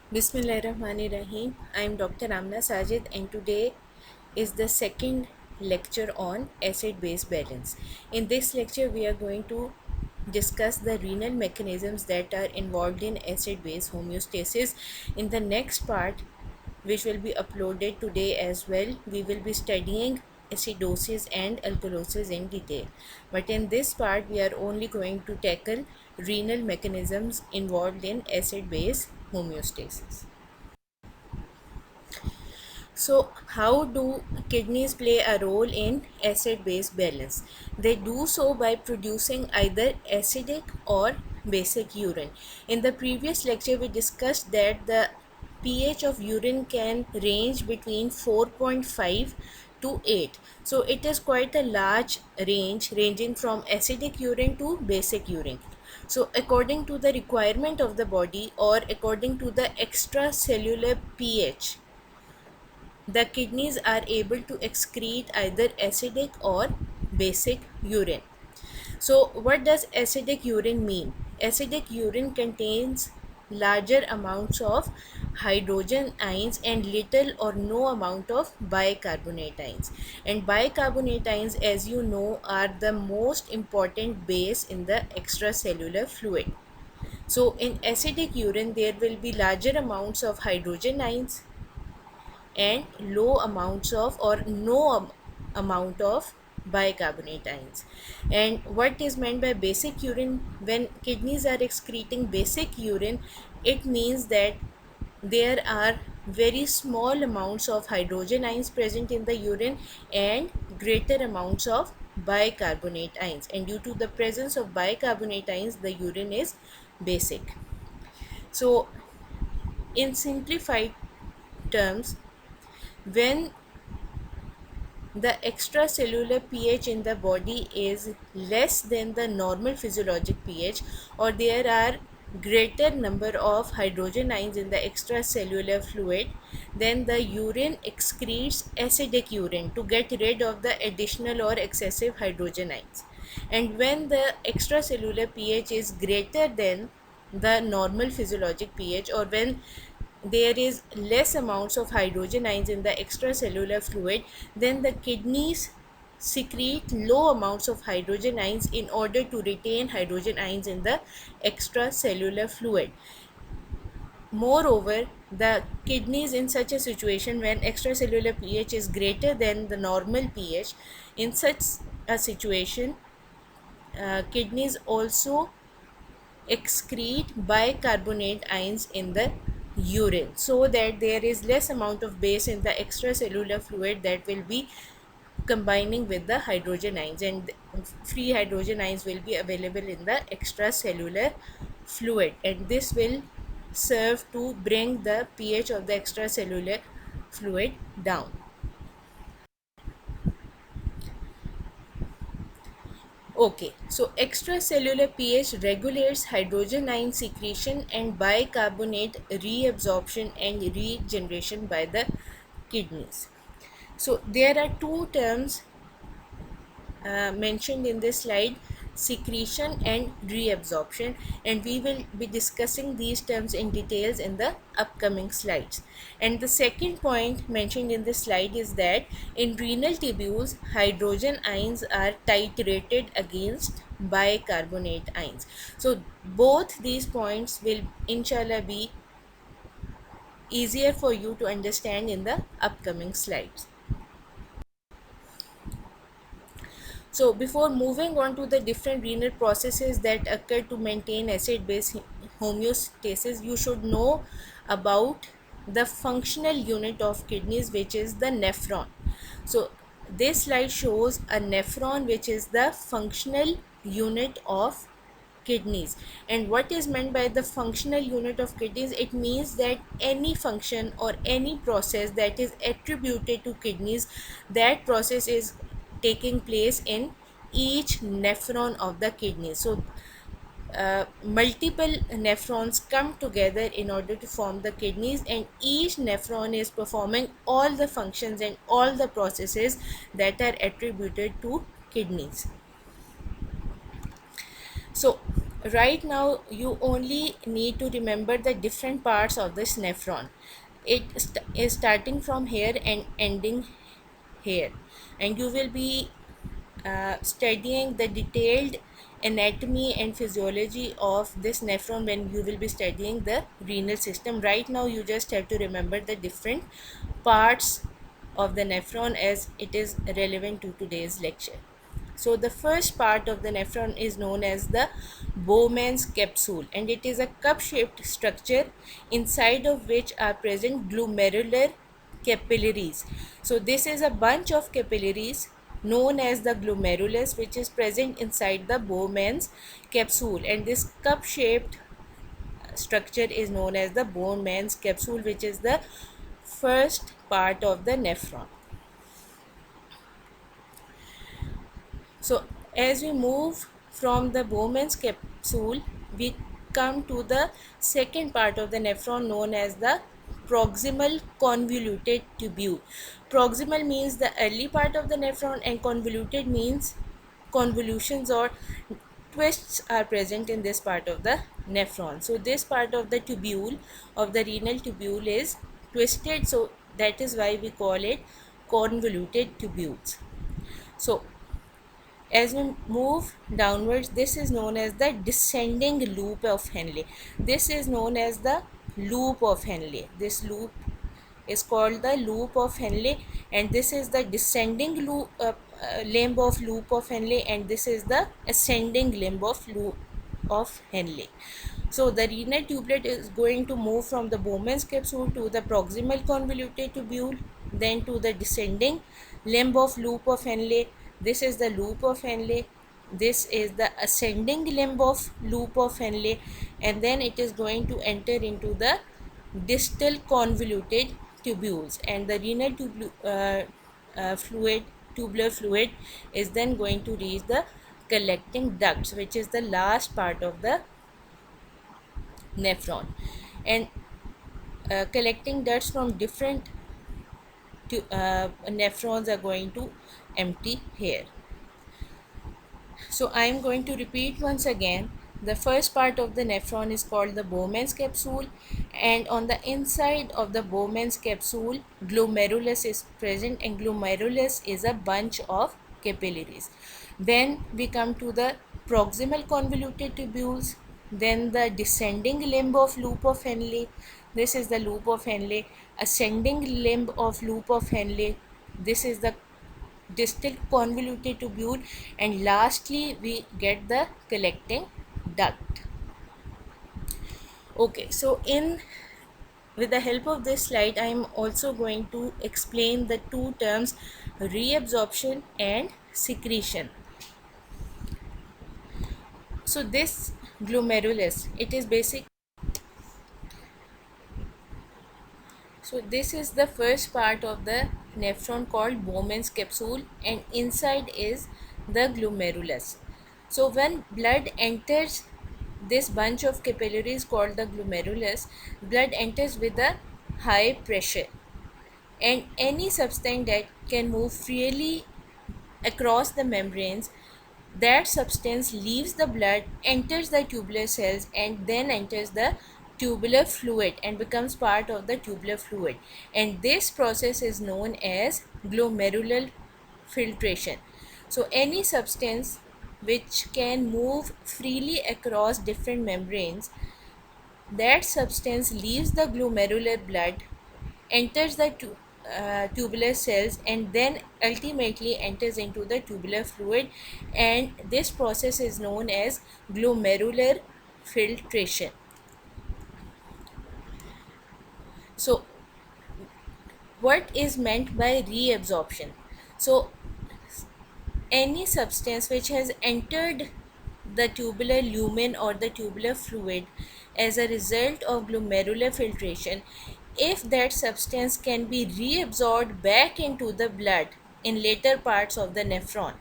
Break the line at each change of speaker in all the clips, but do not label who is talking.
Bismillahirrahmanirrahim. I am Dr. Amna Sajid, and today is the second lecture on acid base balance. In this lecture, we are going to discuss the renal mechanisms that are involved in acid base homeostasis. In the next part, which will be uploaded today as well, we will be studying acidosis and alkalosis in detail. But in this part, we are only going to tackle renal mechanisms involved in acid base homeostasis. So, how do kidneys play a role in acid base balance? They do so by producing either acidic or basic urine. In the previous lecture, we discussed that the pH of urine can range between 4.5 to 8. So, it is quite a large range, ranging from acidic urine to basic urine. So, according to the requirement of the body or according to the extracellular pH, the kidneys are able to excrete either acidic or basic urine. So, what does acidic urine mean? Acidic urine contains larger amounts of hydrogen ions and little or no amount of bicarbonate ions. And bicarbonate ions, as you know, are the most important base in the extracellular fluid. So, in acidic urine, there will be larger amounts of hydrogen ions and low amounts of or no amount of bicarbonate ions. And what is meant by basic urine? When kidneys are excreting basic urine, it means that there are very small amounts of hydrogen ions present in the urine and greater amounts of bicarbonate ions, and due to the presence of bicarbonate ions, the urine is basic. So, in simplified terms, when the extracellular pH in the body is less than the normal physiologic pH, or there are greater number of hydrogen ions in the extracellular fluid, then the urine excretes acidic urine to get rid of the additional or excessive hydrogen ions. And when the extracellular pH is greater than the normal physiologic pH, or when there is less amounts of hydrogen ions in the extracellular fluid, then the kidneys secrete low amounts of hydrogen ions in order to retain hydrogen ions in the extracellular fluid. Moreover, the kidneys, in such a situation when extracellular pH is greater than the normal pH, in such a situation, kidneys also excrete bicarbonate ions in the urine, so that there is less amount of base in the extracellular fluid that will be combining with the hydrogen ions, and free hydrogen ions will be available in the extracellular fluid, and this will serve to bring the pH of the extracellular fluid down. Okay, so extracellular pH regulates hydrogen ion secretion and bicarbonate reabsorption and regeneration by the kidneys. So there are two terms mentioned in this slide: secretion and reabsorption, and we will be discussing these terms in details in the upcoming slides. And the second point mentioned in this slide is that in renal tubules, hydrogen ions are titrated against bicarbonate ions. So both these points will inshallah be easier for you to understand in the upcoming slides. So, before moving on to the different renal processes that occur to maintain acid base homeostasis, you should know about the functional unit of kidneys, which is the nephron. So, this slide shows a nephron, which is the functional unit of kidneys. And what is meant by the functional unit of kidneys? It means that any function or any process that is attributed to kidneys, that process is taking place in each nephron of the kidney. So multiple nephrons come together in order to form the kidneys, and each nephron is performing all the functions and all the processes that are attributed to kidneys. So right now you only need to remember the different parts of this nephron. It is starting from here and ending here, and you will be studying the detailed anatomy and physiology of this nephron when you will be studying the renal system. Right now you just have to remember the different parts of the nephron as it is relevant to today's lecture. So the first part of the nephron is known as the Bowman's capsule, and it is a cup-shaped structure inside of which are present glomerular capillaries. So this is a bunch of capillaries known as the glomerulus, which is present inside the Bowman's capsule, and this cup-shaped structure is known as the Bowman's capsule, which is the first part of the nephron. So as we move from the Bowman's capsule, we come to the second part of the nephron known as the proximal convoluted tubule. Proximal means the early part of the nephron, and convoluted means convolutions or twists are present in this part of the nephron. So this part of the tubule, of the renal tubule, is twisted, so that is why we call it convoluted tubules. So as we move downwards, this is known as the descending loop of Henle. This is known as the loop of Henle. This loop is called the loop of Henle, and this is the descending loop, limb of loop of Henle, and this is the ascending limb of loop of Henle. So the renal tublet is going to move from the Bowman's capsule to the proximal convoluted tubule, then to the descending limb of loop of Henle. This is the loop of Henle. This is the ascending limb of loop of Henle, and then it is going to enter into the distal convoluted tubules, and the renal tubular fluid is then going to reach the collecting ducts, which is the last part of the nephron, and collecting ducts from different nephrons are going to empty here. So I am going to repeat once again. The first part of the nephron is called the Bowman's capsule, and on the inside of the Bowman's capsule, glomerulus is present, and glomerulus is a bunch of capillaries. Then we come to the proximal convoluted tubules, then the descending limb of loop of Henle. This is the loop of Henle. Ascending limb of loop of Henle. This is the distal convoluted tubule, and lastly we get the collecting duct. Okay, so with the help of this slide, I am also going to explain the two terms reabsorption and secretion. So this glomerulus, it is basic. So this is the first part of the nephron called Bowman's capsule, and inside is the glomerulus. So when blood enters this bunch of capillaries called the glomerulus, blood enters with a high pressure, and any substance that can move freely across the membranes, that substance leaves the blood, enters the tubular cells, and then enters the tubular fluid and becomes part of the tubular fluid, and this process is known as glomerular filtration. So any substance which can move freely across different membranes, that substance leaves the glomerular blood, enters the tubular cells, and then ultimately enters into the tubular fluid, and this process is known as glomerular filtration. So what is meant by reabsorption? So any substance which has entered the tubular lumen or the tubular fluid as a result of glomerular filtration, if that substance can be reabsorbed back into the blood in later parts of the nephron,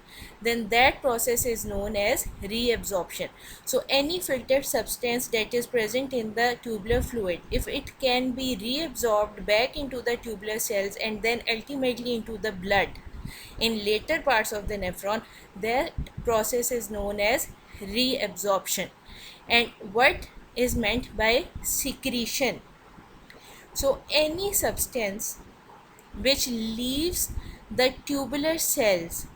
then that process is known as reabsorption. So any filtered substance that is present in the tubular fluid, if it can be reabsorbed back into the tubular cells and then ultimately into the blood in later parts of the nephron, that process is known as reabsorption. And what is meant by secretion? So, any substance which leaves the tubular cells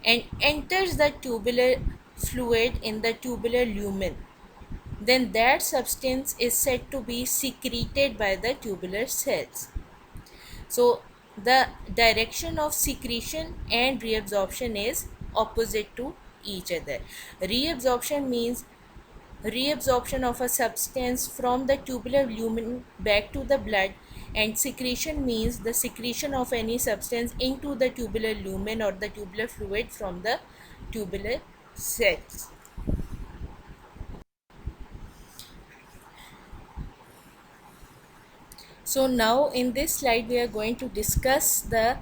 and enters the tubular fluid in the tubular lumen, then that substance is said to be secreted by the tubular cells. So, the direction of secretion and reabsorption is opposite to each other. Reabsorption means reabsorption of a substance from the tubular lumen back to the blood, and secretion means the secretion of any substance into the tubular lumen or the tubular fluid from the tubular cells. So now in this slide we are going to discuss the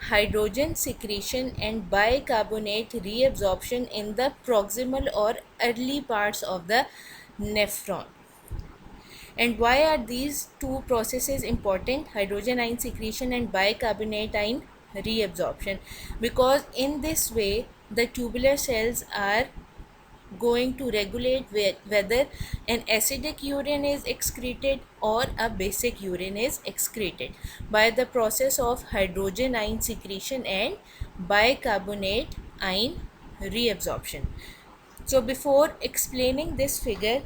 hydrogen secretion and bicarbonate reabsorption in the proximal or early parts of the nephron. And why are these two processes important, hydrogen ion secretion and bicarbonate ion reabsorption? Because in this way the tubular cells are going to regulate whether an acidic urine is excreted or a basic urine is excreted by the process of hydrogen ion secretion and bicarbonate ion reabsorption. So before explaining this figure,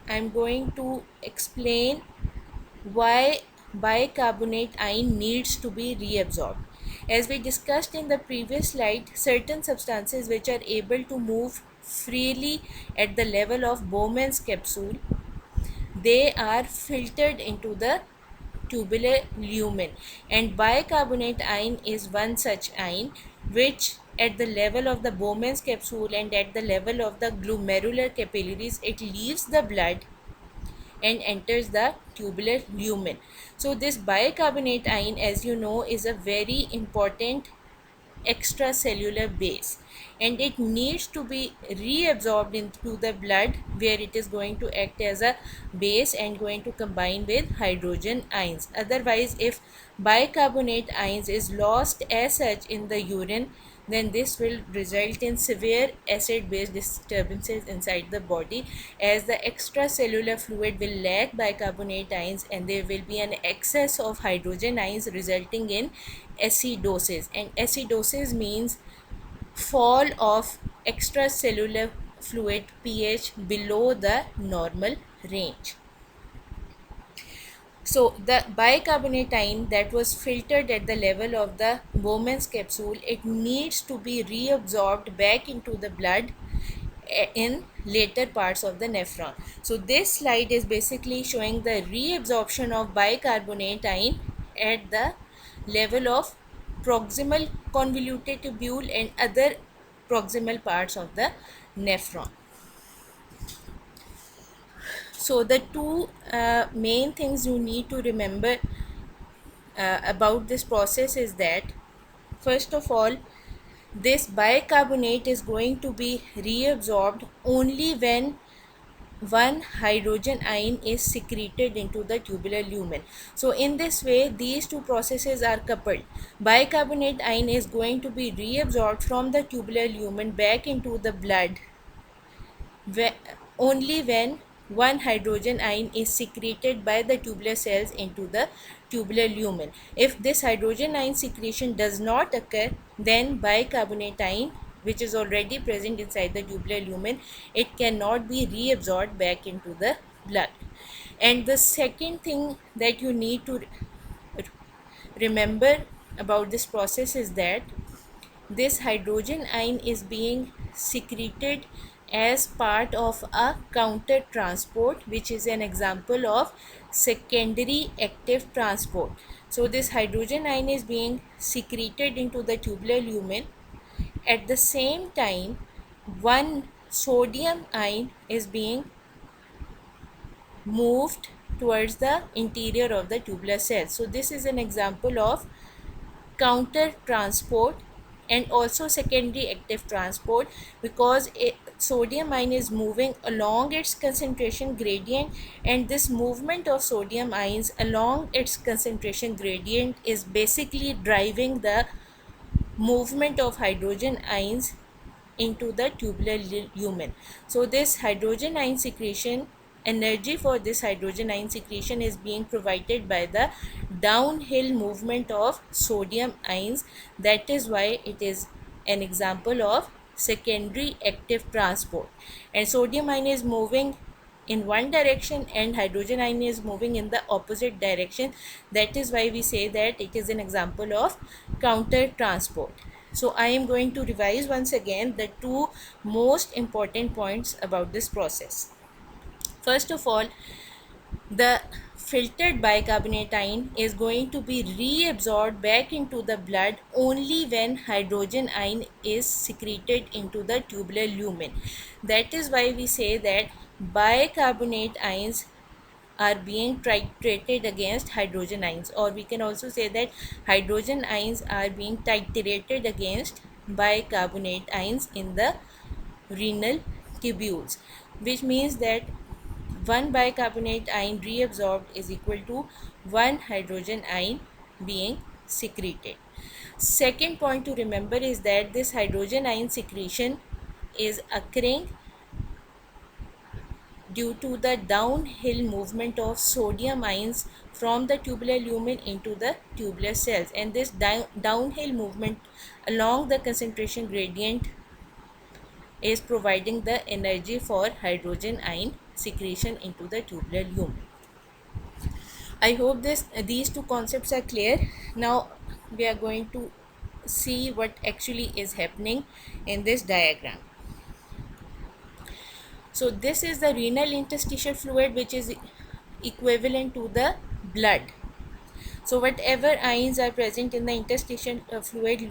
I'm going to explain why bicarbonate ion needs to be reabsorbed. As we discussed in the previous slide, certain substances which are able to move freely at the level of Bowman's capsule, they are filtered into the tubular lumen, and bicarbonate ion is one such ion which at the level of the Bowman's capsule and at the level of the glomerular capillaries, it leaves the blood and enters the tubular lumen. So this bicarbonate ion, as you know, is a very important extracellular base, and it needs to be reabsorbed into the blood where it is going to act as a base and going to combine with hydrogen ions. Otherwise, if bicarbonate ions is lost as such in the urine, then this will result in severe acid base disturbances inside the body, as the extracellular fluid will lack bicarbonate ions and there will be an excess of hydrogen ions resulting in acidosis. And acidosis means fall of extracellular fluid pH below the normal range. So the bicarbonate ion that was filtered at the level of the Bowman's capsule, it needs to be reabsorbed back into the blood in later parts of the nephron. So this slide is basically showing the reabsorption of bicarbonate ion at the level of proximal convoluted tubule and other proximal parts of the nephron. So the two main things you need to remember about this process is that, first of all, this bicarbonate is going to be reabsorbed only when one hydrogen ion is secreted into the tubular lumen. So in this way these two processes are coupled. Bicarbonate ion is going to be reabsorbed from the tubular lumen back into the blood only when one hydrogen ion is secreted by the tubular cells into the tubular lumen. If this hydrogen ion secretion does not occur, then bicarbonate ion, which is already present inside the tubular lumen, it cannot be reabsorbed back into the blood. And the second thing that you need to remember about this process is that this hydrogen ion is being secreted as part of a counter transport, which is an example of secondary active transport. So this hydrogen ion is being secreted into the tubular lumen. At the same time, one sodium ion is being moved towards the interior of the tubular cell. So this is an example of counter transport and also secondary active transport, because sodium ion is moving along its concentration gradient, and this movement of sodium ions along its concentration gradient is basically driving the movement of hydrogen ions into the tubular lumen. So this hydrogen ion secretion, energy for this hydrogen ion secretion is being provided by the downhill movement of sodium ions. That is why it is an example of secondary active transport. And sodium ion is moving in one direction and hydrogen ion is moving in the opposite direction. That is why we say that it is an example of counter transport. So I am going to revise once again the two most important points about this process. First of all, the filtered bicarbonate ion is going to be reabsorbed back into the blood only when hydrogen ion is secreted into the tubular lumen. That is why we say that bicarbonate ions are being titrated against hydrogen ions, or we can also say that hydrogen ions are being titrated against bicarbonate ions in the renal tubules, which means that one bicarbonate ion reabsorbed is equal to one hydrogen ion being secreted. Second point to remember is that this hydrogen ion secretion is occurring due to the downhill movement of sodium ions from the tubular lumen into the tubular cells, and this downhill movement along the concentration gradient is providing the energy for hydrogen ion secretion into the tubular lumen. I hope these two concepts are clear. Now we are going to see what actually is happening in this diagram. So this is the renal interstitial fluid, which is equivalent to the blood. So whatever ions are present in the interstitial fluid,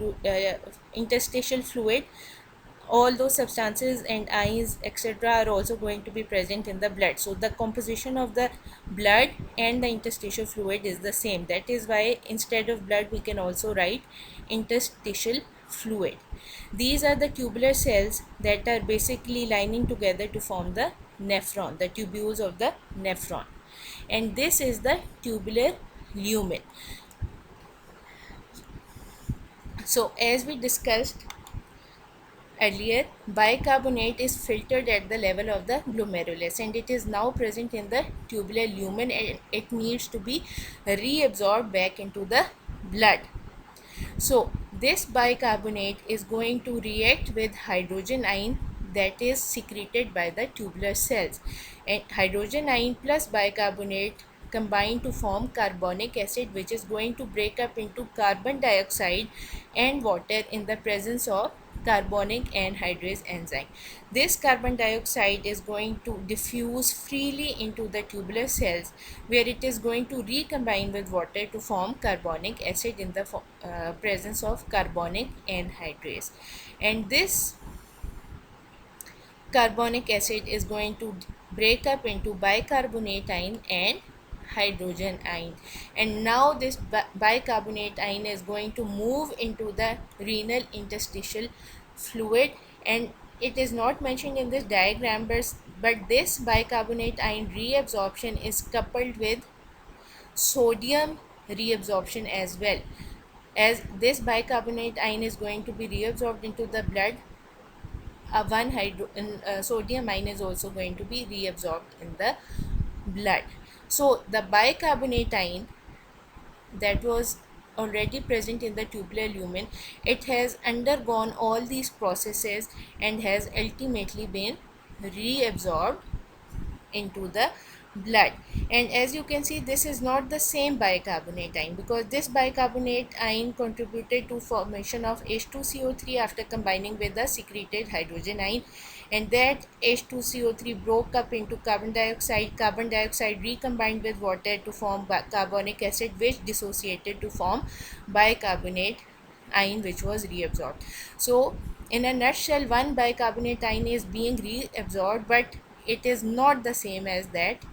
all those substances and ions etc. are also going to be present in the blood. So the composition of the blood and the interstitial fluid is the same. That is why instead of blood we can also write interstitial fluid. These are the tubular cells that are basically lining together to form the nephron, the tubules of the nephron, and this is the tubular lumen. So as we discussed earlier, bicarbonate is filtered at the level of the glomerulus and it is now present in the tubular lumen, and it needs to be reabsorbed back into the blood. So this bicarbonate is going to react with hydrogen ion that is secreted by the tubular cells, and hydrogen ion plus bicarbonate combine to form carbonic acid, which is going to break up into carbon dioxide and water in the presence of carbonic anhydrase enzyme. This carbon dioxide is going to diffuse freely into the tubular cells, where it is going to recombine with water to form carbonic acid in the presence of carbonic anhydrase, and this carbonic acid is going to break up into bicarbonate ion and hydrogen ion, and now this bicarbonate ion is going to move into the renal interstitial fluid, and it is not mentioned in this diagram, but this bicarbonate ion reabsorption is coupled with sodium reabsorption as well. As this bicarbonate ion is going to be reabsorbed into the blood, sodium ion is also going to be reabsorbed in the blood. So the bicarbonate ion that was already present in the tubular lumen, it has undergone all these processes and has ultimately been reabsorbed into the blood. And as you can see, this is not the same bicarbonate ion, because this bicarbonate ion contributed to formation of H2CO3 after combining with the secreted hydrogen ion, and that H2CO3 broke up into carbon dioxide recombined with water to form carbonic acid, which dissociated to form bicarbonate ion, which was reabsorbed. So in a nutshell, one bicarbonate ion is being reabsorbed, but it is not the same as that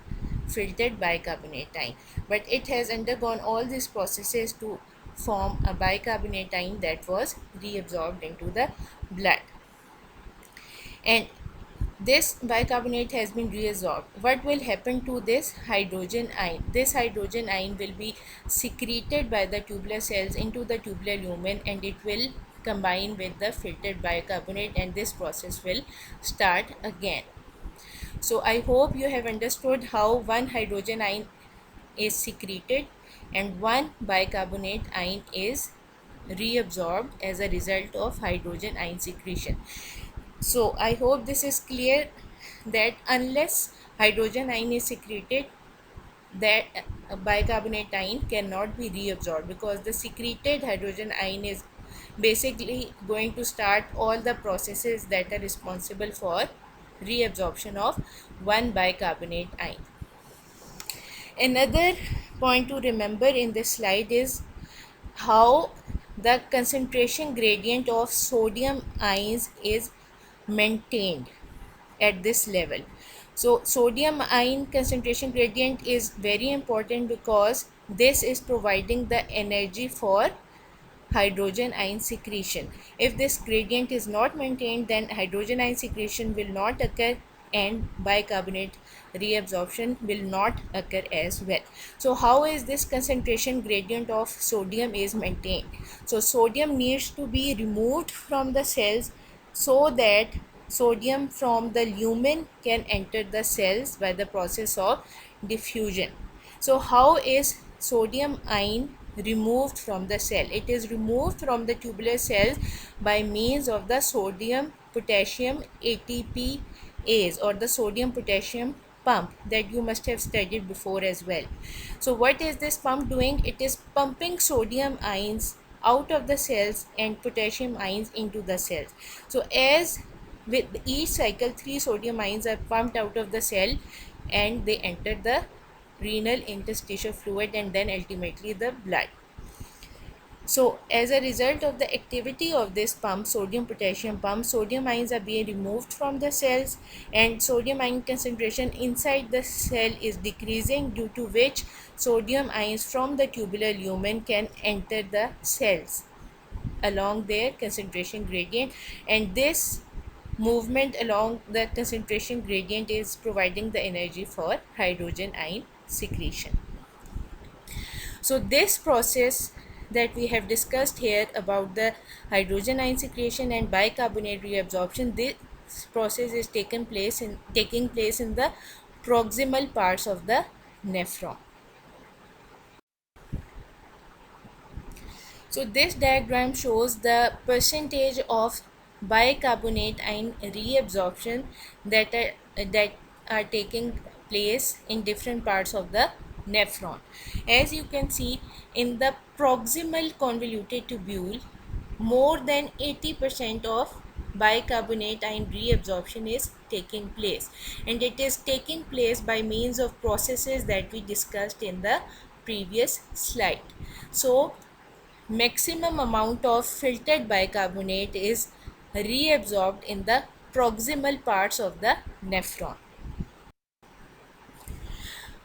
filtered bicarbonate ion, but it has undergone all these processes to form a bicarbonate ion that was reabsorbed into the blood, and this bicarbonate has been reabsorbed. What will happen to this hydrogen ion? This hydrogen ion will be secreted by the tubular cells into the tubular lumen, and it will combine with the filtered bicarbonate, and this process will start again. So I hope you have understood how one hydrogen ion is secreted and one bicarbonate ion is reabsorbed as a result of hydrogen ion secretion. So I hope this is clear that unless hydrogen ion is secreted, that bicarbonate ion cannot be reabsorbed, because the secreted hydrogen ion is basically going to start all the processes that are responsible for reabsorption of one bicarbonate ion. Another point to remember in this slide is how the concentration gradient of sodium ions is maintained at this level. So sodium ion concentration gradient is very important because this is providing the energy for hydrogen ion secretion. If this gradient is not maintained, then hydrogen ion secretion will not occur and bicarbonate reabsorption will not occur as well. So how is this concentration gradient of sodium is maintained? So sodium needs to be removed from the cells so that sodium from the lumen can enter the cells by the process of diffusion. So how is sodium ion removed from the cell? It is removed from the tubular cells by means of the sodium potassium ATPase, or the sodium potassium pump that you must have studied before as well. So what is this pump doing? It is pumping sodium ions out of the cells and potassium ions into the cells. So as with each cycle, 3 sodium ions are pumped out of the cell and they enter the renal interstitial fluid and then ultimately the blood. So as a result of the activity of this pump, sodium potassium pump, sodium ions are being removed from the cells and sodium ion concentration inside the cell is decreasing, due to which sodium ions from the tubular lumen can enter the cells along their concentration gradient, and this movement along the concentration gradient is providing the energy for hydrogen ion secretion. So this process that we have discussed here about the hydrogen ion secretion and bicarbonate reabsorption, this process is taking place in the proximal parts of the nephron. So this diagram shows the percentage of bicarbonate ion reabsorption that are taking place in different parts of the nephron. As you can see, in the proximal convoluted tubule, more than 80% of bicarbonate ion reabsorption is taking place, and it is taking place by means of processes that we discussed in the previous slide. So maximum amount of filtered bicarbonate is reabsorbed in the proximal parts of the nephron.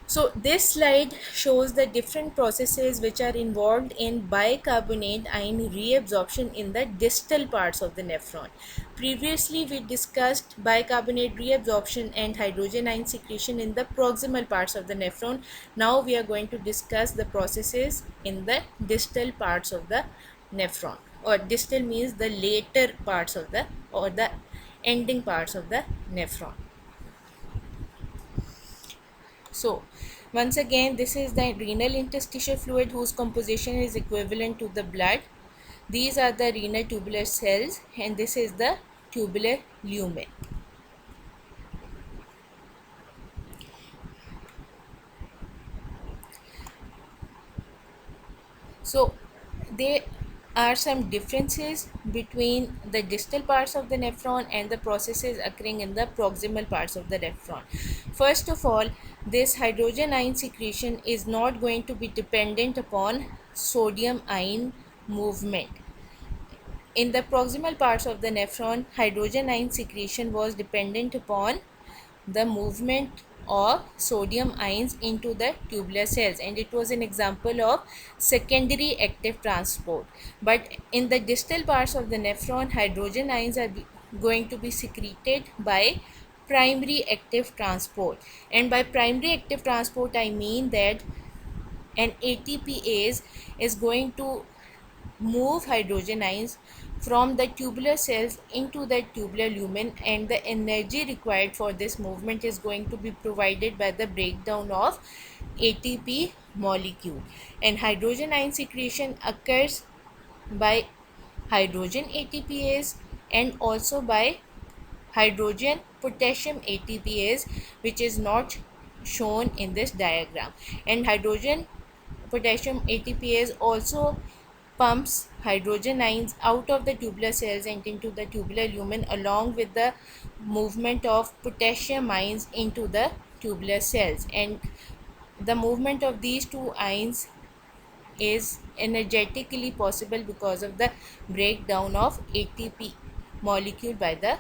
So this slide shows the different processes which are involved in bicarbonate ion reabsorption in the distal parts of the nephron. Previously we discussed bicarbonate reabsorption and hydrogen ion secretion in the proximal parts of the nephron. Now we are going to discuss the processes in the distal parts of the nephron, or distal means the later parts of the, or the ending parts of the nephron. So once again, this is the renal interstitial fluid whose composition is equivalent to the blood. These are the renal tubular cells and this is the tubular lumen. So there are some differences between the distal parts of the nephron and the processes occurring in the proximal parts of the nephron. First of all, this hydrogen ion secretion is not going to be dependent upon sodium ion movement. In the proximal parts of the nephron, hydrogen ion secretion was dependent upon the movement of sodium ions into the tubular cells, and it was an example of secondary active transport. But in the distal parts of the nephron, hydrogen ions are going to be secreted by primary active transport, and by primary active transport I mean that an ATPase is going to move hydrogen ions from the tubular cells into the tubular lumen, and the energy required for this movement is going to be provided by the breakdown of ATP molecule. And hydrogen ion secretion occurs by hydrogen ATPase and also by hydrogen potassium ATPase, which is not shown in this diagram. And hydrogen potassium ATPase also pumps hydrogen ions out of the tubular cells and into the tubular lumen, along with the movement of potassium ions into the tubular cells. And the movement of these two ions is energetically possible because of the breakdown of ATP molecule by the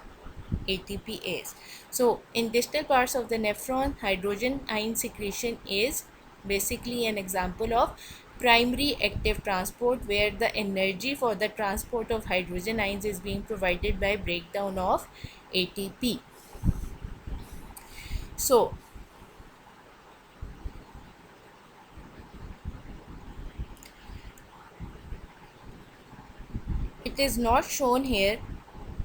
ATPase. So, in distal parts of the nephron, hydrogen ion secretion is basically an example of primary active transport, where the energy for the transport of hydrogen ions is being provided by breakdown of ATP. So, it is not shown here,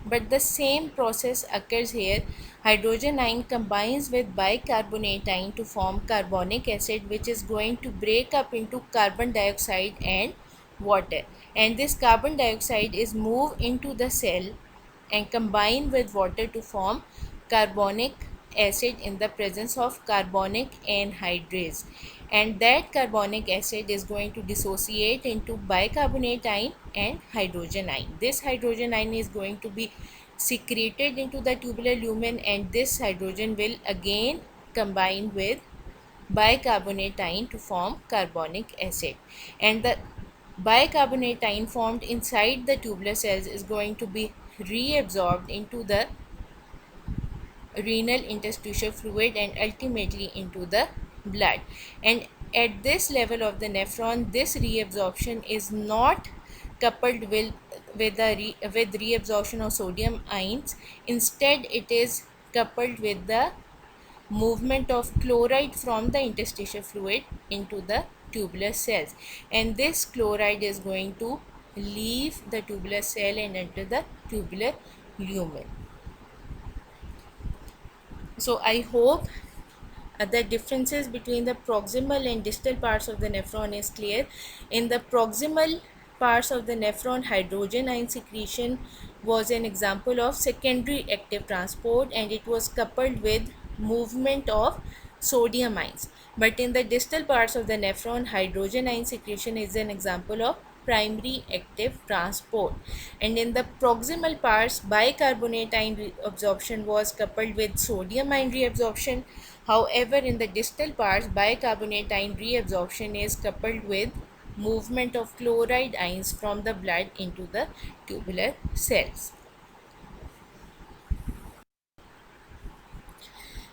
but the same process occurs here. Hydrogen ion combines with bicarbonate ion to form carbonic acid, which is going to break up into carbon dioxide and water. And this carbon dioxide is moved into the cell and combine with water to form carbonic acid in the presence of carbonic anhydrase. And that carbonic acid is going to dissociate into bicarbonate ion and hydrogen ion. This hydrogen ion is going to be secreted into the tubular lumen, and this hydrogen will again combine with bicarbonate ion to form carbonic acid. And the bicarbonate ion formed inside the tubular cells is going to be reabsorbed into the renal interstitial fluid and ultimately into the blood. And at this level of the nephron, this reabsorption is not coupled with reabsorption of sodium ions. Instead, it is coupled with the movement of chloride from the interstitial fluid into the tubular cells, and this chloride is going to leave the tubular cell and enter the tubular lumen. So I hope the differences between the proximal and distal parts of the nephron is clear. In the proximal parts of the nephron, hydrogen ion secretion was an example of secondary active transport, and it was coupled with movement of sodium ions. But in the distal parts of the nephron, hydrogen ion secretion is an example of primary active transport. And in the proximal parts, bicarbonate ion reabsorption was coupled with sodium ion reabsorption. However, in the distal parts, bicarbonate ion reabsorption is coupled with movement of chloride ions from the blood into the tubular cells.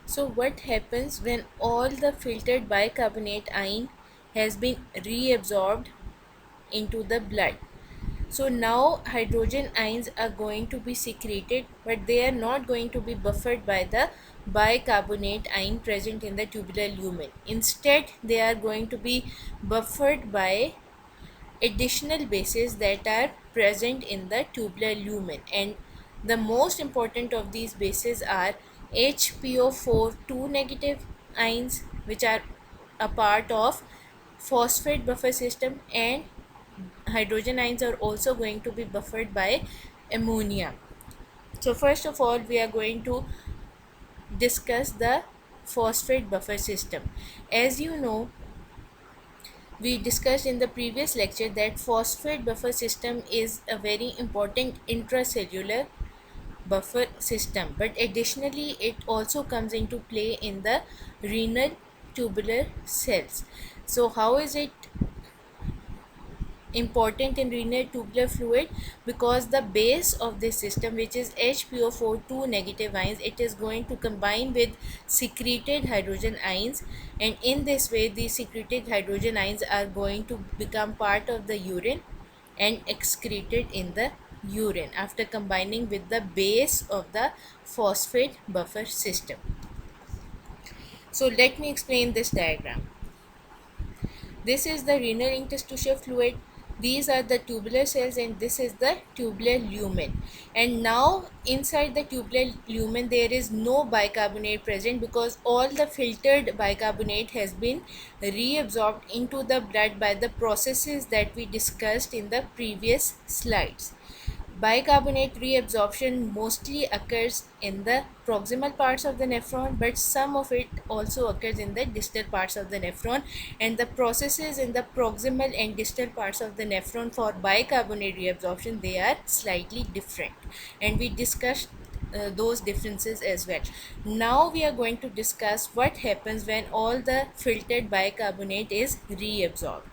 So what happens when all the filtered bicarbonate ion has been reabsorbed into the blood? So now hydrogen ions are going to be secreted, but they are not going to be buffered by the bicarbonate ion present in the tubular lumen. Instead, they are going to be buffered by additional bases that are present in the tubular lumen, and the most important of these bases are HPO4 2 negative ions, which are a part of phosphate buffer system, and hydrogen ions are also going to be buffered by ammonia. So first of all, we are going to discuss the phosphate buffer system. As you know, we discussed in the previous lecture that phosphate buffer system is a very important intracellular buffer system, but additionally it also comes into play in the renal tubular cells. So how is it important in renal tubular fluid? Because the base of this system, which is HPO4 2 negative ions, it is going to combine with secreted hydrogen ions, and in this way these secreted hydrogen ions are going to become part of the urine and excreted in the urine after combining with the base of the phosphate buffer system. So let me explain this diagram. This is the renal interstitial fluid. These are the tubular cells and this is the tubular lumen. And now inside the tubular lumen there is no bicarbonate present because all the filtered bicarbonate has been reabsorbed into the blood by the processes that we discussed in the previous slides. Bicarbonate reabsorption mostly occurs in the proximal parts of the nephron, but some of it also occurs in the distal parts of the nephron. And the processes in the proximal and distal parts of the nephron for bicarbonate reabsorption, they are slightly different. And we discussed those differences as well. Now we are going to discuss what happens when all the filtered bicarbonate is reabsorbed.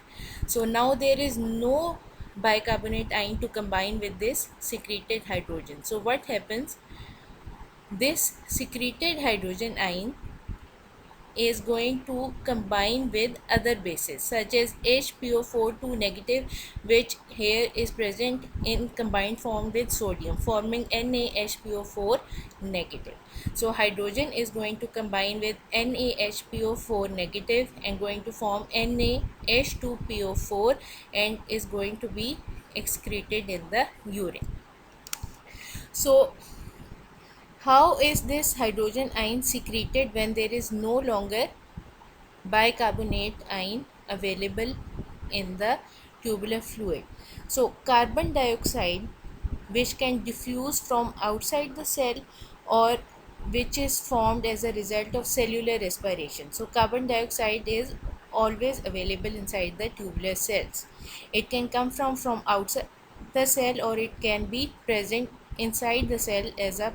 So now there is no bicarbonate ion to combine with this secreted hydrogen. So what happens? This secreted hydrogen ion is going to combine with other bases such as HPO4 negative, which here is present in combined form with sodium, forming NaHPO4 negative. So hydrogen is going to combine with NaHPO4 negative and going to form NaH2PO4 and is going to be excreted in the urine. So how is this hydrogen ion secreted when there is no longer bicarbonate ion available in the tubular fluid? So carbon dioxide, which can diffuse from outside the cell or which is formed as a result of cellular respiration. So carbon dioxide is always available inside the tubular cells. It can come from outside the cell or it can be present inside the cell as a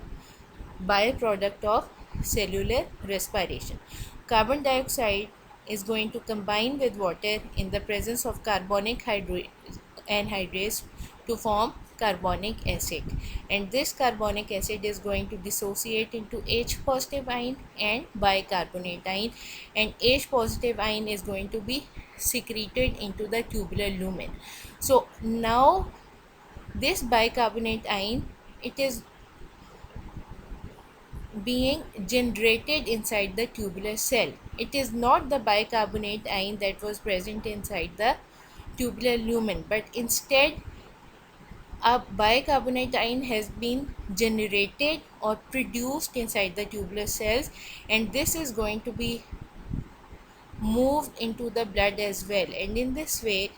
byproduct of cellular respiration. Carbon dioxide is going to combine with water in the presence of carbonic anhydrase to form carbonic acid, and this carbonic acid is going to dissociate into H positive ion and bicarbonate ion, and H positive ion is going to be secreted into the tubular lumen. So now this bicarbonate ion, it is being generated inside the tubular cell. It is not the bicarbonate ion that was present inside the tubular lumen, but instead a bicarbonate ion has been generated or produced inside the tubular cells, and this is going to be moved into the blood as well. And in this way,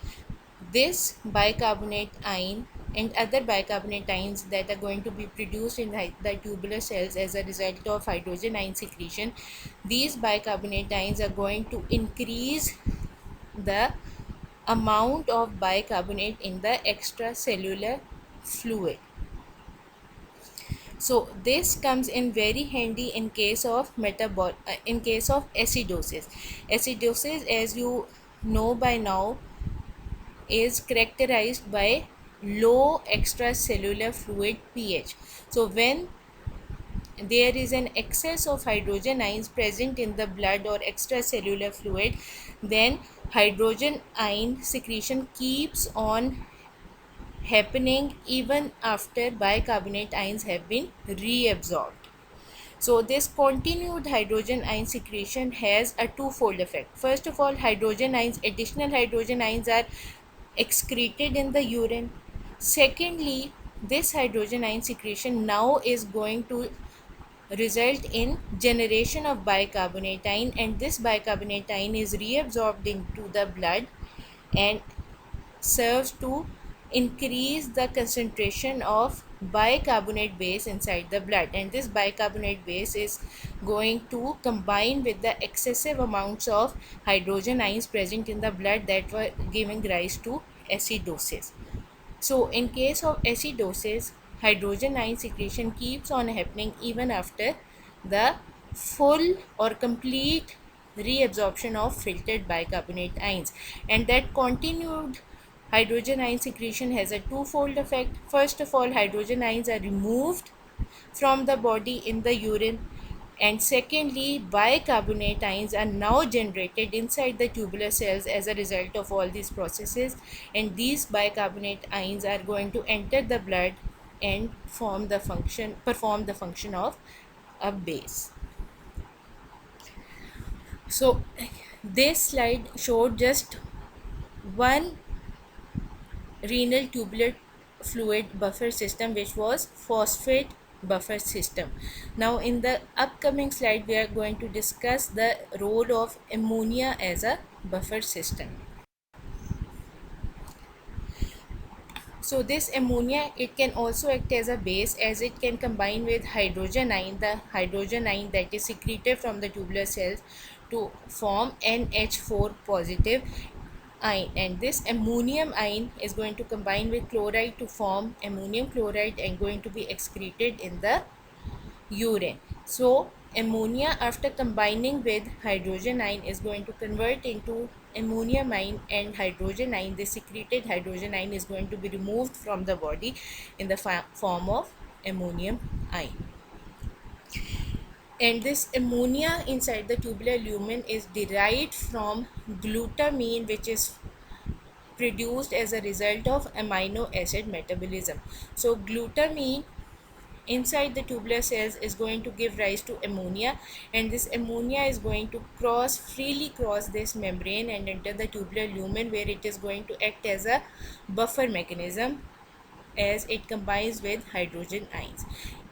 this bicarbonate ion and other bicarbonate ions that are going to be produced in the tubular cells as a result of hydrogen ion secretion, these bicarbonate ions are going to increase the amount of bicarbonate in the extracellular fluid. So this comes in very handy in case of acidosis. Acidosis, as you know by now, is characterized by low extracellular fluid pH. So when there is an excess of hydrogen ions present in the blood or extracellular fluid, then hydrogen ion secretion keeps on happening even after bicarbonate ions have been reabsorbed. So this continued hydrogen ion secretion has a twofold effect. First of all, additional hydrogen ions are excreted in the urine. Secondly, this hydrogen ion secretion now is going to result in generation of bicarbonate ion, and this bicarbonate ion is reabsorbed into the blood and serves to increase the concentration of bicarbonate base inside the blood, and this bicarbonate base is going to combine with the excessive amounts of hydrogen ions present in the blood that were giving rise to acidosis. So in case of acidosis, hydrogen ion secretion keeps on happening even after the full or complete reabsorption of filtered bicarbonate ions, and that continued hydrogen ion secretion has a twofold effect. First of all, hydrogen ions are removed from the body in the urine, and secondly, bicarbonate ions are now generated inside the tubular cells as a result of all these processes, and these bicarbonate ions are going to enter the blood and perform the function of a base. So this slide showed just one renal tubular fluid buffer system, which was phosphate buffer system. Now in the upcoming slide we are going to discuss the role of ammonia as a buffer system. So this ammonia, it can also act as a base, as it can combine with hydrogen ion, the hydrogen ion that is secreted from the tubular cells, to form NH4 positive ion, and this ammonium ion is going to combine with chloride to form ammonium chloride and going to be excreted in the urine. So ammonia, after combining with hydrogen ion, is going to convert into ammonium ion and hydrogen ion. The secreted hydrogen ion is going to be removed from the body in the form of ammonium ion. And this ammonia inside the tubular lumen is derived from glutamine, which is produced as a result of amino acid metabolism. So glutamine inside the tubular cells is going to give rise to ammonia, and this ammonia is going to freely cross this membrane and enter the tubular lumen, where it is going to act as a buffer mechanism as it combines with hydrogen ions.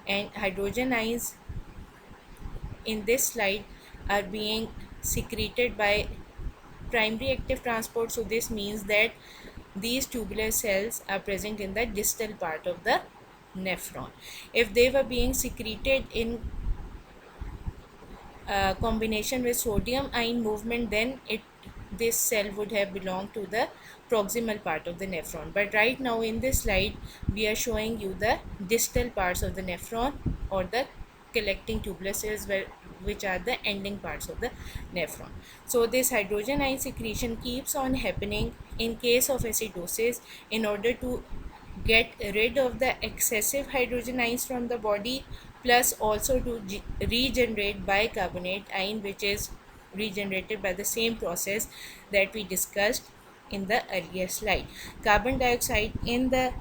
And hydrogen ions in this slide are being secreted by primary active transport. So this means that these tubular cells are present in the distal part of the nephron. If they were being secreted in combination with sodium ion movement, then this cell would have belonged to the proximal part of the nephron. But right now in this slide we are showing you the distal parts of the nephron, or the collecting tubular cells, which are the ending parts of the nephron. So this hydrogen ion secretion keeps on happening in case of acidosis, in order to get rid of the excessive hydrogen ions from the body, plus also to regenerate bicarbonate ion, which is regenerated by the same process that we discussed in the earlier slide. Carbon dioxide in the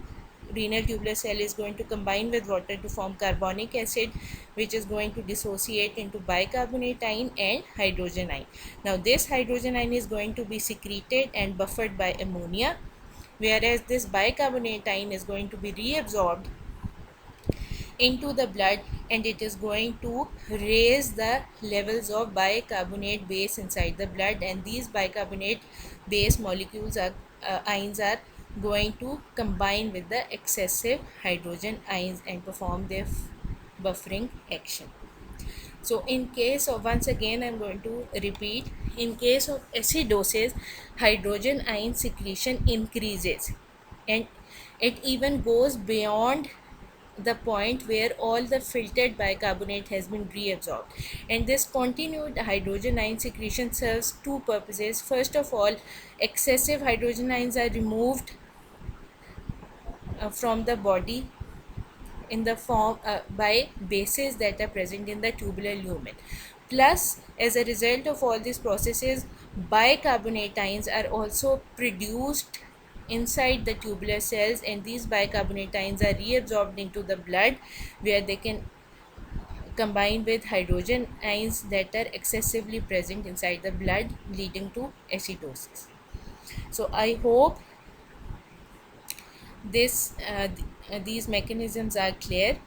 renal tubular cell is going to combine with water to form carbonic acid, which is going to dissociate into bicarbonate ion and hydrogen ion. Now this hydrogen ion is going to be secreted and buffered by ammonia, whereas this bicarbonate ion is going to be reabsorbed into the blood, and it is going to raise the levels of bicarbonate base inside the blood, and these bicarbonate base molecules are ions are going to combine with the excessive hydrogen ions and perform their buffering action. So in case of, once again I'm going to repeat, in case of acidosis, hydrogen ion secretion increases, and it even goes beyond the point where all the filtered bicarbonate has been reabsorbed. And this continued hydrogen ion secretion serves two purposes. First of all, excessive hydrogen ions are removed from the body in the form by bases that are present in the tubular lumen. Plus, as a result of all these processes, bicarbonate ions are also produced inside the tubular cells, and these bicarbonate ions are reabsorbed into the blood, where they can combine with hydrogen ions that are excessively present inside the blood, leading to acidosis. So I hope these mechanisms are clear: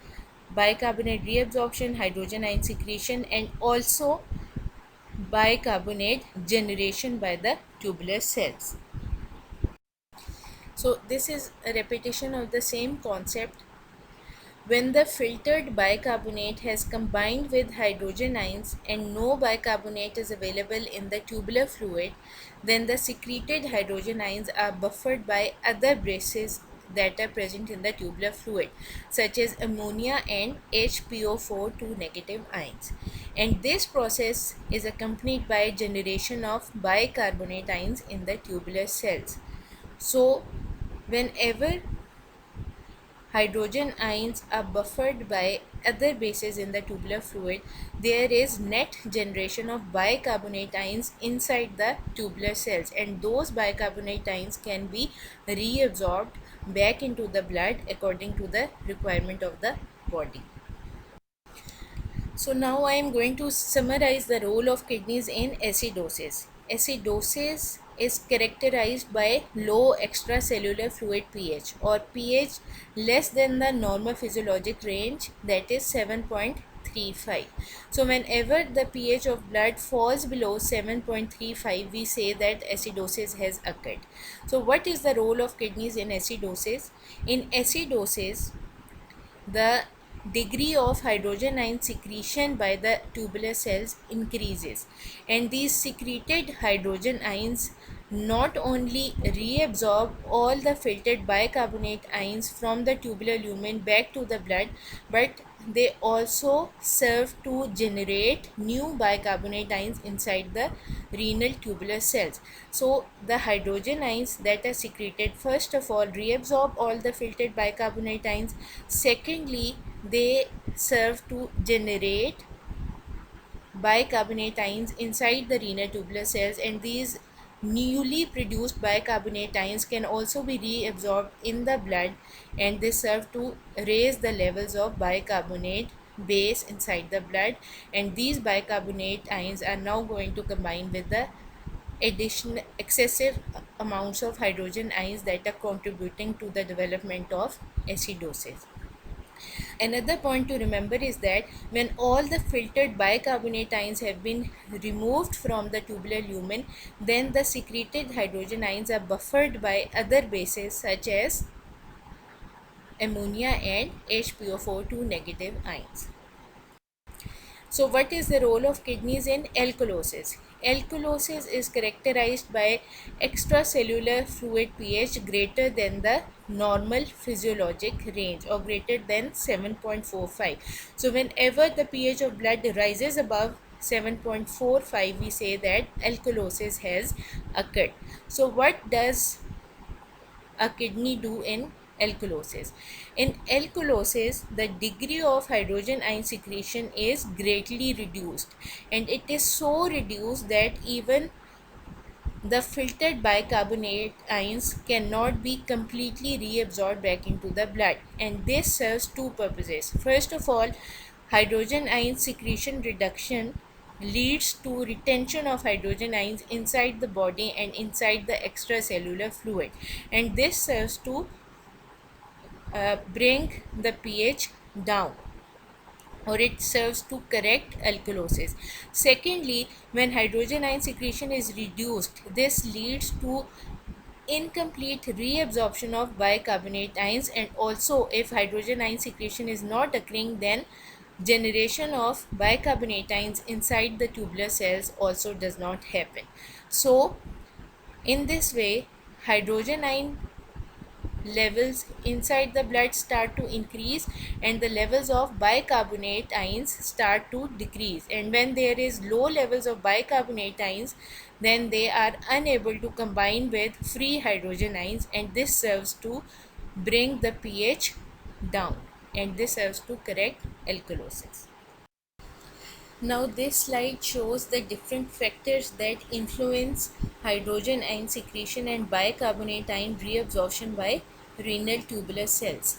bicarbonate reabsorption, hydrogen ion secretion, and also bicarbonate generation by the tubular cells. So this is a repetition of the same concept. When the filtered bicarbonate has combined with hydrogen ions and no bicarbonate is available in the tubular fluid, then the secreted hydrogen ions are buffered by other bases that are present in the tubular fluid, such as ammonia and HPO4 2 negative ions. And this process is accompanied by generation of bicarbonate ions in the tubular cells. So whenever hydrogen ions are buffered by other bases in the tubular fluid, there is net generation of bicarbonate ions inside the tubular cells, and those bicarbonate ions can be reabsorbed back into the blood according to the requirement of the body. So now I am going to summarize the role of kidneys in acidosis. Acidosis is characterized by low extracellular fluid pH or pH less than the normal physiologic range, that is 7.35. So whenever the pH of blood falls below 7.35, we say that acidosis has occurred. So what is the role of kidneys in acidosis? In acidosis, the degree of hydrogen ion secretion by the tubular cells increases, and these secreted hydrogen ions not only reabsorb all the filtered bicarbonate ions from the tubular lumen back to the blood, but they also serve to generate new bicarbonate ions inside the renal tubular cells. So the hydrogen ions that are secreted, first of all, reabsorb all the filtered bicarbonate ions. Secondly, they serve to generate bicarbonate ions inside the renal tubular cells, and these newly produced bicarbonate ions can also be reabsorbed in the blood, and they serve to raise the levels of bicarbonate base inside the blood, and these bicarbonate ions are now going to combine with the additional excessive amounts of hydrogen ions that are contributing to the development of acidosis. Another point to remember is that when all the filtered bicarbonate ions have been removed from the tubular lumen, then the secreted hydrogen ions are buffered by other bases such as ammonia and HPO4 negative ions. So, what is the role of kidneys in alkalosis? Alkalosis is characterized by extracellular fluid pH greater than the normal physiologic range or greater than 7.45. So, whenever the pH of blood rises above 7.45, we say that alkalosis has occurred. So, what does a kidney do in alkalosis? In alkalosis, the degree of hydrogen ion secretion is greatly reduced, and it is so reduced that even the filtered bicarbonate ions cannot be completely reabsorbed back into the blood, and this serves two purposes. First of all, hydrogen ion secretion reduction leads to retention of hydrogen ions inside the body and inside the extracellular fluid, and this serves to bring the pH down, or it serves to correct alkalosis. Secondly, when hydrogen ion secretion is reduced, this leads to incomplete reabsorption of bicarbonate ions, and also if hydrogen ion secretion is not occurring, then generation of bicarbonate ions inside the tubular cells also does not happen. So in this way, hydrogen ion levels inside the blood start to increase, and the levels of bicarbonate ions start to decrease, and when there is low levels of bicarbonate ions, then they are unable to combine with free hydrogen ions, and this serves to bring the pH down, and this serves to correct alkalosis. Now this slide shows the different factors that influence hydrogen ion secretion and bicarbonate ion reabsorption by renal tubular cells.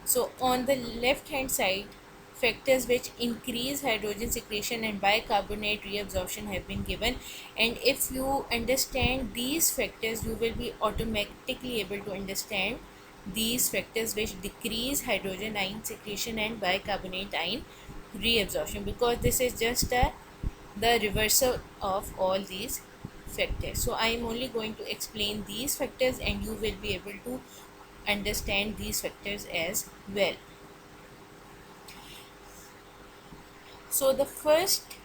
So on the left hand side, factors which increase hydrogen secretion and bicarbonate reabsorption have been given, and if you understand these factors, you will be automatically able to understand these factors which decrease hydrogen ion secretion and bicarbonate ion reabsorption, because this is just the reversal of all these factors. So I am only going to explain these factors, and you will be able to understand these factors as well. So the first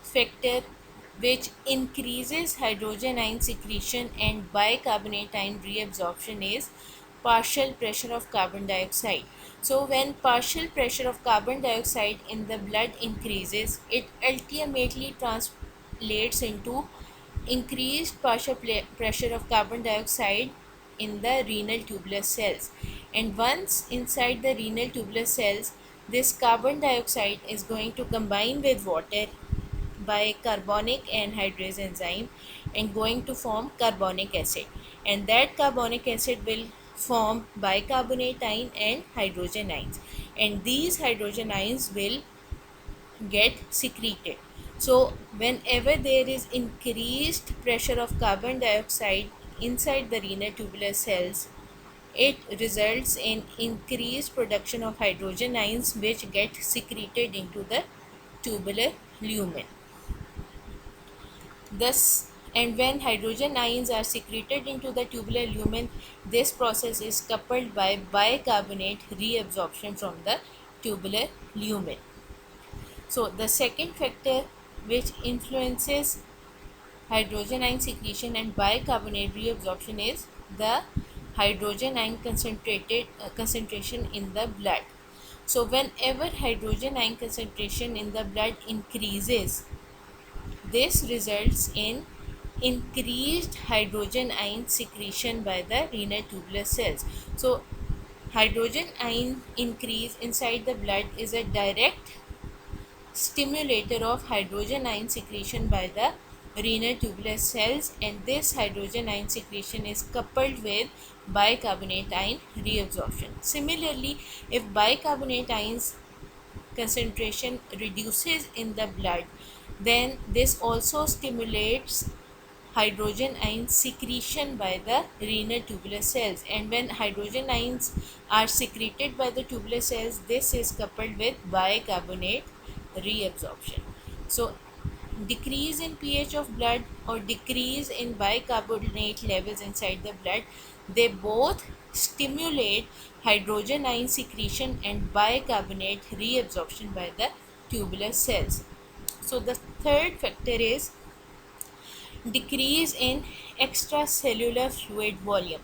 factor which increases hydrogen ion secretion and bicarbonate ion reabsorption is partial pressure of carbon dioxide. So when partial pressure of carbon dioxide in the blood increases, it ultimately translates into increased partial pressure of carbon dioxide in the renal tubular cells, and once inside the renal tubular cells, this carbon dioxide is going to combine with water by carbonic anhydrase enzyme and going to form carbonic acid, and that carbonic acid will form bicarbonate ion and hydrogen ions, and these hydrogen ions will get secreted. So whenever there is increased pressure of carbon dioxide inside the renal tubular cells, it results in increased production of hydrogen ions which get secreted into the tubular lumen. Thus, and when hydrogen ions are secreted into the tubular lumen, this process is coupled by bicarbonate reabsorption from the tubular lumen. So, the second factor which influences hydrogen ion secretion and bicarbonate reabsorption is the hydrogen ion concentration in the blood. So, whenever hydrogen ion concentration in the blood increases, this results in increased hydrogen ion secretion by the renal tubular cells. So, hydrogen ion increase inside the blood is a direct stimulator of hydrogen ion secretion by the renal tubular cells, and this hydrogen ion secretion is coupled with bicarbonate ion reabsorption. Similarly, if bicarbonate ions concentration reduces in the blood, then this also stimulates hydrogen ion secretion by the renal tubular cells, and when hydrogen ions are secreted by the tubular cells, this is coupled with bicarbonate reabsorption. So decrease in pH of blood or decrease in bicarbonate levels inside the blood, they both stimulate hydrogen ion secretion and bicarbonate reabsorption by the tubular cells. So the third factor is decrease in extracellular fluid volume.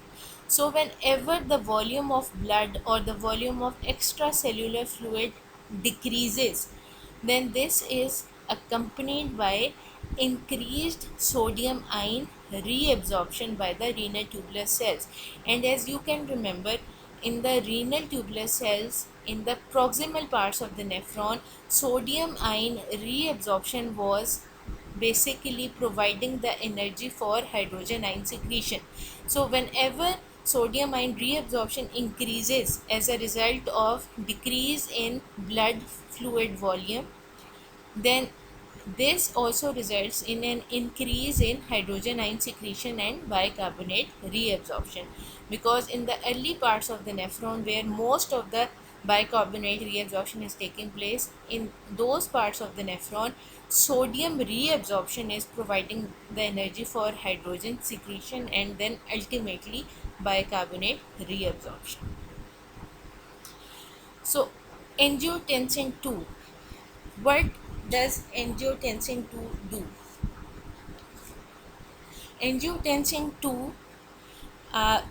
So whenever the volume of blood or the volume of extracellular fluid decreases, then this is accompanied by increased sodium ion reabsorption by the renal tubular cells. And as you can remember, in the renal tubular cells, in the proximal parts of the nephron, sodium ion reabsorption was basically providing the energy for hydrogen ion secretion. So whenever sodium ion reabsorption increases as a result of decrease in blood fluid volume, then this also results in an increase in hydrogen ion secretion and bicarbonate reabsorption, because in the early parts of the nephron where most of the bicarbonate reabsorption is taking place, in those parts of the nephron, sodium reabsorption is providing the energy for hydrogen secretion and then ultimately bicarbonate reabsorption. So angiotensin 2, what does angiotensin 2 do? Angiotensin 2, uh,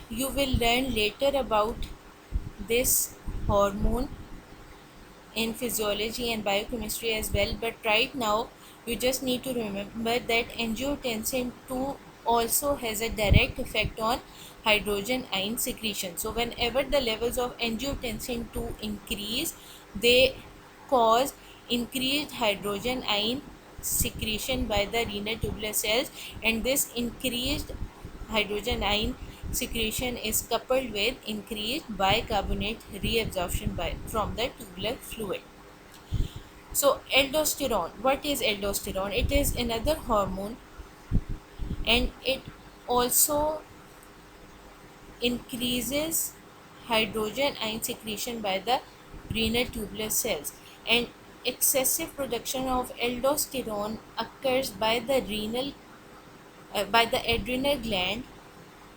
you will learn later about this hormone in physiology and biochemistry as well, but right now you just need to remember that angiotensin 2 also has a direct effect on hydrogen ion secretion. So whenever the levels of angiotensin 2 increase, they cause increased hydrogen ion secretion by the renal tubular cells, and this increased hydrogen ion secretion is coupled with increased bicarbonate reabsorption from the tubular fluid. So aldosterone, what is aldosterone? It is another hormone, and it also increases hydrogen ion secretion by the renal tubular cells, and excessive production of aldosterone occurs by the adrenal gland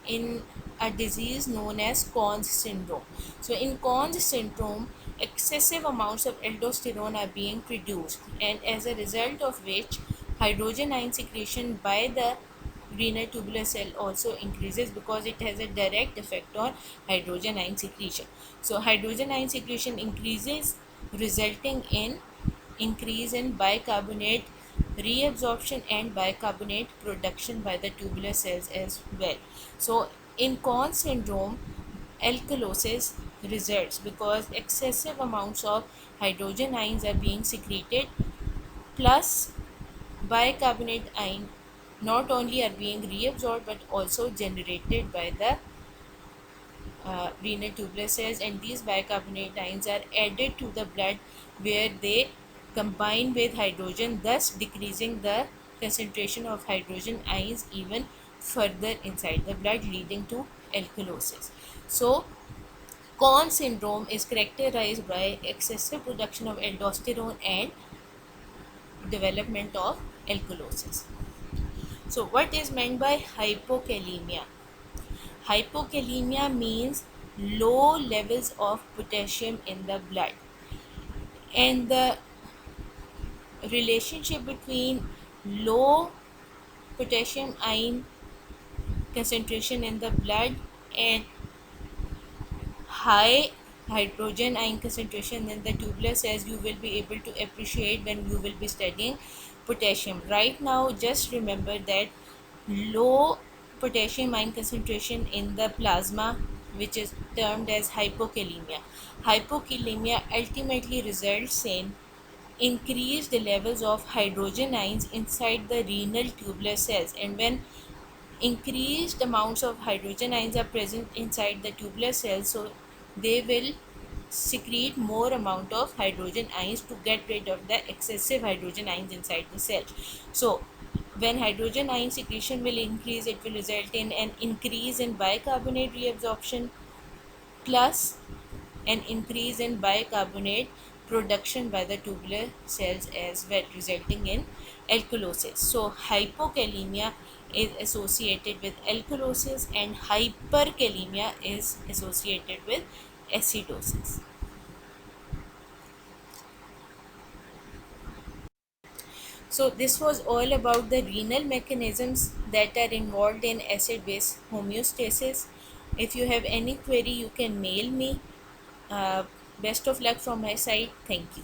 in a disease known as Conn's syndrome. So in Conn's syndrome, excessive amounts of aldosterone are being produced, and as a result of which hydrogen ion secretion by the renal tubular cell also increases, because it has a direct effect on hydrogen ion secretion. So hydrogen ion secretion increases, resulting in increase in bicarbonate reabsorption and bicarbonate production by the tubular cells as well. So in Conn's syndrome, alkalosis results because excessive amounts of hydrogen ions are being secreted, plus bicarbonate ion not only are being reabsorbed but also generated by the renal tubular cells, and these bicarbonate ions are added to the blood where they combine with hydrogen, thus decreasing the concentration of hydrogen ions even further inside the blood, leading to alkalosis. So, Conn syndrome is characterized by excessive production of aldosterone and development of alkalosis. So, what is meant by hypokalemia? Hypokalemia means low levels of potassium in the blood, and the relationship between low potassium ion concentration in the blood and high hydrogen ion concentration in the tubular cells you will be able to appreciate when you will be studying potassium. Right now, just remember that low potassium ion concentration in the plasma, which is termed as hypokalemia. Hypokalemia ultimately results in increased levels of hydrogen ions inside the renal tubular cells, and when increased amounts of hydrogen ions are present inside the tubular cells, so they will secrete more amount of hydrogen ions to get rid of the excessive hydrogen ions inside the cell. So when hydrogen ion secretion will increase, it will result in an increase in bicarbonate reabsorption plus an increase in bicarbonate production by the tubular cells as well, resulting in alkalosis. So, hypokalemia is associated with alkalosis and hyperkalemia is associated with acidosis. So, this was all about the renal mechanisms that are involved in acid base homeostasis. If you have any query, you can mail me. Uh, Best of luck from my side. Thank you.